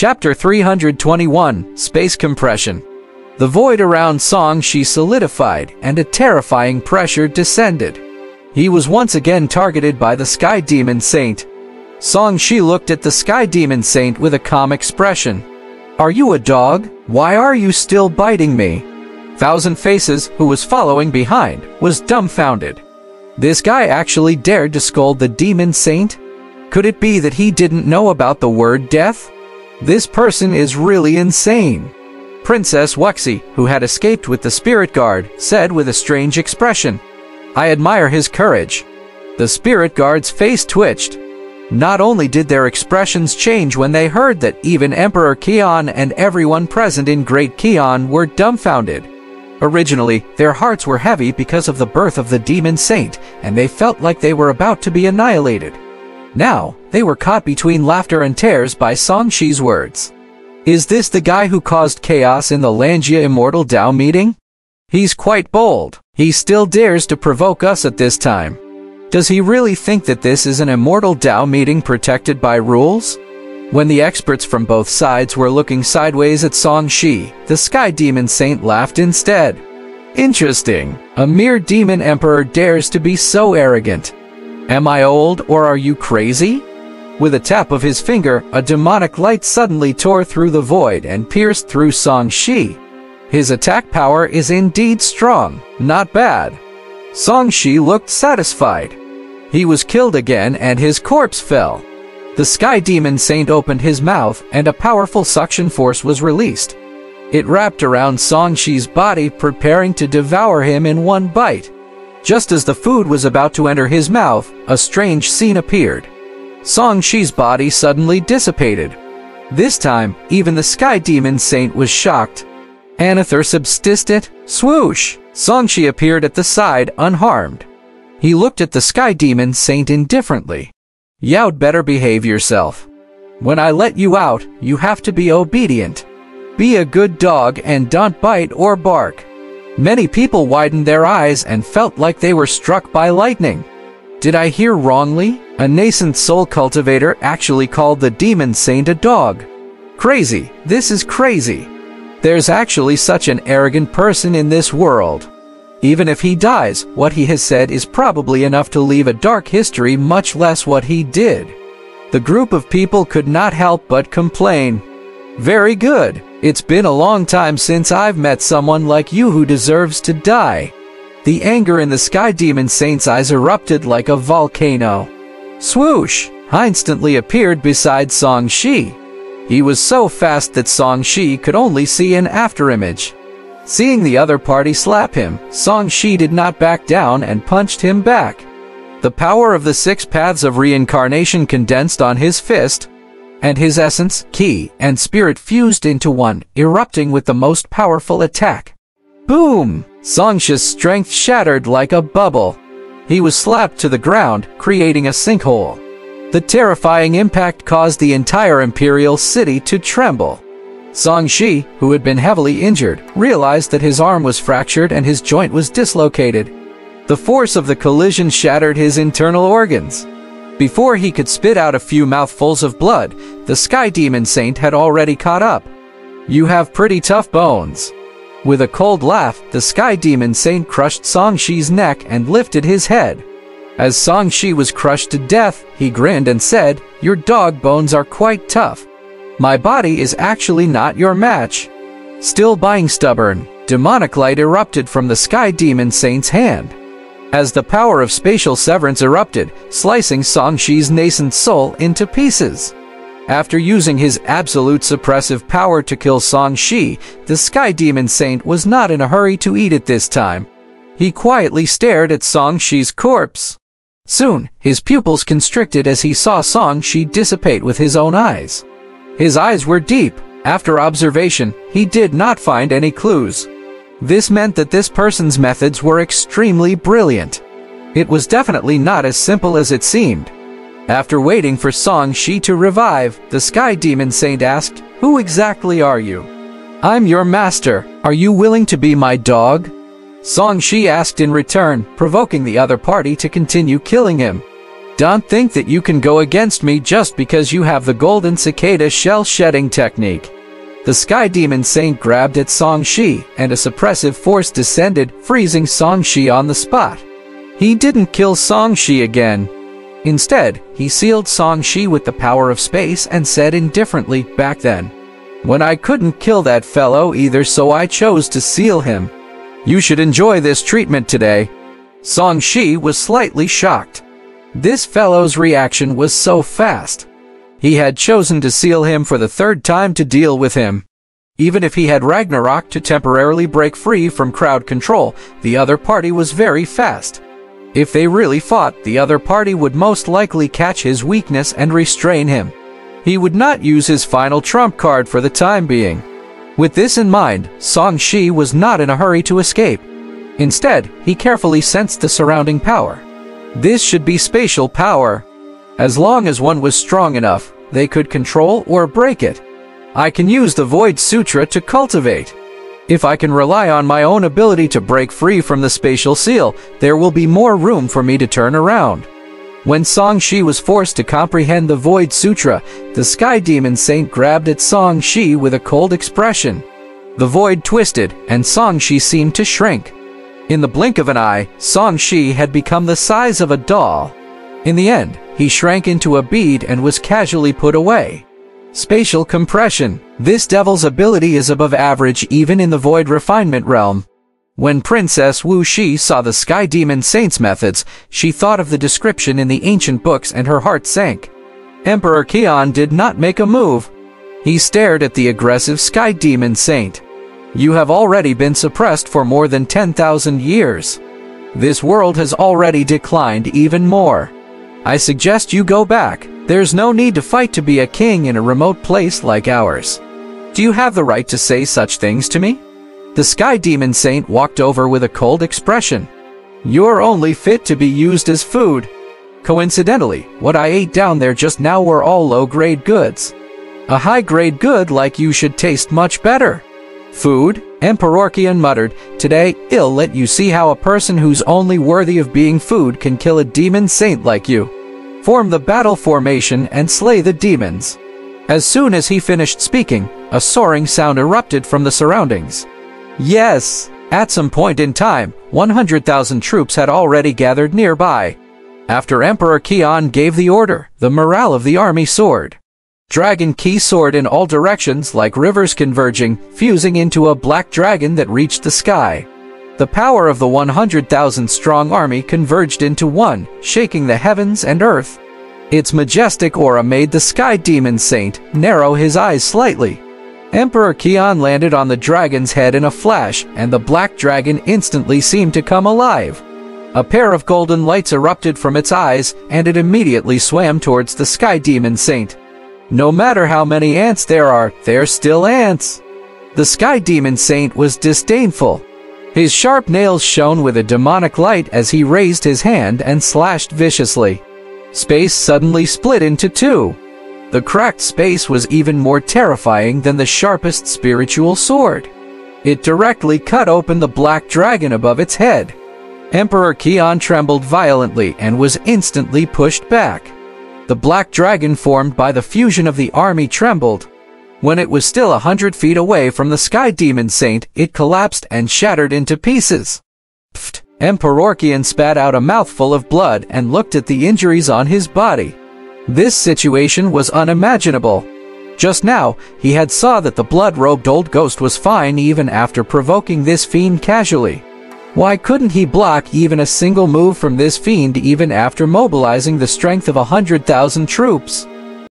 Chapter 321, Space Compression. The void around Song Shi solidified, and a terrifying pressure descended. He was once again targeted by the Sky Demon Saint. Song Shi looked at the Sky Demon Saint with a calm expression. "Are you a dog? Why are you still biting me?" Thousand Faces, who was following behind, was dumbfounded. This guy actually dared to scold the Demon Saint? Could it be that he didn't know about the word death? This person is really insane. Princess Wuxia, who had escaped with the spirit guard, said with a strange expression, "I admire his courage." The spirit guard's face twitched. Not only did their expressions change when they heard that even Emperor Qian and everyone present in Great Qian were dumbfounded. Originally, their hearts were heavy because of the birth of the Demon Saint, and they felt like they were about to be annihilated. Now, they were caught between laughter and tears by Song Shi's words. Is this the guy who caused chaos in the Langia Immortal Dao meeting? He's quite bold. He still dares to provoke us at this time. Does he really think that this is an Immortal Dao meeting protected by rules? When the experts from both sides were looking sideways at Song Shi, the Sky Demon Saint laughed instead. Interesting. A mere demon emperor dares to be so arrogant. Am I old or are you crazy? With a tap of his finger, a demonic light suddenly tore through the void and pierced through Song Shi. His attack power is indeed strong, not bad. Song Shi looked satisfied. He was killed again and his corpse fell. The Sky Demon Saint opened his mouth and a powerful suction force was released. It wrapped around Song Shi's body, preparing to devour him in one bite. Just as the food was about to enter his mouth, a strange scene appeared. Song Shi's body suddenly dissipated. This time, even the Sky Demon Saint was shocked. Another subsisted. Swoosh! Song Shi appeared at the side, unharmed. He looked at the Sky Demon Saint indifferently. "You'd better behave yourself. When I let you out, you have to be obedient. Be a good dog and don't bite or bark." Many people widened their eyes and felt like they were struck by lightning. Did I hear wrongly? A nascent soul cultivator actually called the Demon Saint a dog. Crazy. This is crazy. There's actually such an arrogant person in this world. Even if he dies, what he has said is probably enough to leave a dark history, much less what he did. The group of people could not help but complain. Very good. It's been a long time since I've met someone like you who deserves to die. The anger in the Sky Demon Saint's eyes erupted like a volcano. Swoosh! He instantly appeared beside Song Shi. He was so fast that Song Shi could only see an afterimage. Seeing the other party slap him, Song Shi did not back down and punched him back. The power of the 6 paths of reincarnation condensed on his fist, and his essence, ki, and spirit fused into one, erupting with the most powerful attack. Boom! Song Shi's strength shattered like a bubble. He was slapped to the ground, creating a sinkhole. The terrifying impact caused the entire imperial city to tremble. Song Shi, who had been heavily injured, realized that his arm was fractured and his joint was dislocated. The force of the collision shattered his internal organs. Before he could spit out a few mouthfuls of blood, the Sky Demon Saint had already caught up. "You have pretty tough bones." With a cold laugh, the Sky Demon Saint crushed Song Shi's neck and lifted his head. As Song Shi was crushed to death, he grinned and said, "Your dog bones are quite tough. My body is actually not your match." Still being stubborn, demonic light erupted from the Sky Demon Saint's hand. As the power of spatial severance erupted, slicing Song Shi's nascent soul into pieces. After using his absolute suppressive power to kill Song Shi, the Sky Demon Saint was not in a hurry to eat it this time. He quietly stared at Song Shi's corpse. Soon, his pupils constricted as he saw Song Shi dissipate with his own eyes. His eyes were deep. After observation, he did not find any clues. This meant that this person's methods were extremely brilliant. It was definitely not as simple as it seemed. After waiting for Song Shi to revive, the Sky Demon Saint asked, "Who exactly are you?" "I'm your master. Are you willing to be my dog?" Song Shi asked in return, provoking the other party to continue killing him. Don't think that you can go against me just because you have the golden cicada shell shedding technique. The Sky Demon Saint grabbed at Song Shi, and a suppressive force descended, freezing Song Shi on the spot. He didn't kill Song Shi again. Instead, he sealed Song Shi with the power of space and said indifferently back then, "When I couldn't kill that fellow either, so I chose to seal him. You should enjoy this treatment today." Song Shi was slightly shocked. This fellow's reaction was so fast. He had chosen to seal him for the third time to deal with him. Even if he had Ragnarok to temporarily break free from crowd control, the other party was very fast. If they really fought, the other party would most likely catch his weakness and restrain him. He would not use his final trump card for the time being. With this in mind, Song Shi was not in a hurry to escape. Instead, he carefully sensed the surrounding power. This should be spatial power. As long as one was strong enough, they could control or break it. I can use the Void Sutra to cultivate. If I can rely on my own ability to break free from the spatial seal, there will be more room for me to turn around. When Song Shi was forced to comprehend the Void Sutra, the Sky Demon Saint grabbed at Song Shi with a cold expression. The void twisted, and Song Shi seemed to shrink. In the blink of an eye, Song Shi had become the size of a doll. In the end, he shrank into a bead and was casually put away. Spatial compression. This devil's ability is above average even in the void refinement realm. When Princess Wuxia saw the Sky Demon Saint's methods, she thought of the description in the ancient books and her heart sank. Emperor Qian did not make a move. He stared at the aggressive Sky Demon Saint. You have already been suppressed for more than 10,000 years. This world has already declined even more. I suggest you go back. There's no need to fight to be a king in a remote place like ours. Do you have the right to say such things to me? The Sky Demon Saint walked over with a cold expression. You're only fit to be used as food. Coincidentally, what I ate down there just now were all low-grade goods. A high-grade good like you should taste much better. Food? Emperor Qian muttered. Today, I'll let you see how a person who's only worthy of being food can kill a demon saint like you. Form the battle formation and slay the demons. As soon as he finished speaking, a soaring sound erupted from the surroundings. Yes! At some point in time, 100,000 troops had already gathered nearby. After Emperor Qian gave the order, the morale of the army soared. Dragon Ki soared in all directions like rivers converging, fusing into a black dragon that reached the sky. The power of the 100,000 strong army converged into one, shaking the heavens and earth. Its majestic aura made the Sky Demon Saint narrow his eyes slightly. Emperor Qian landed on the dragon's head in a flash, and the black dragon instantly seemed to come alive. A pair of golden lights erupted from its eyes, and it immediately swam towards the Sky Demon Saint. No matter how many ants there are, they're still ants. The Sky Demon Saint was disdainful. His sharp nails shone with a demonic light as he raised his hand and slashed viciously. Space suddenly split into two. The cracked space was even more terrifying than the sharpest spiritual sword. It directly cut open the black dragon above its head. Emperor Qian trembled violently and was instantly pushed back. The black dragon formed by the fusion of the army trembled. When it was still 100 feet away from the Sky Demon Saint, it collapsed and shattered into pieces. Pfft! Emperor Qian spat out a mouthful of blood and looked at the injuries on his body. This situation was unimaginable. Just now, he had saw that the blood-robed old ghost was fine even after provoking this fiend casually. Why couldn't he block even a single move from this fiend even after mobilizing the strength of 100,000 troops?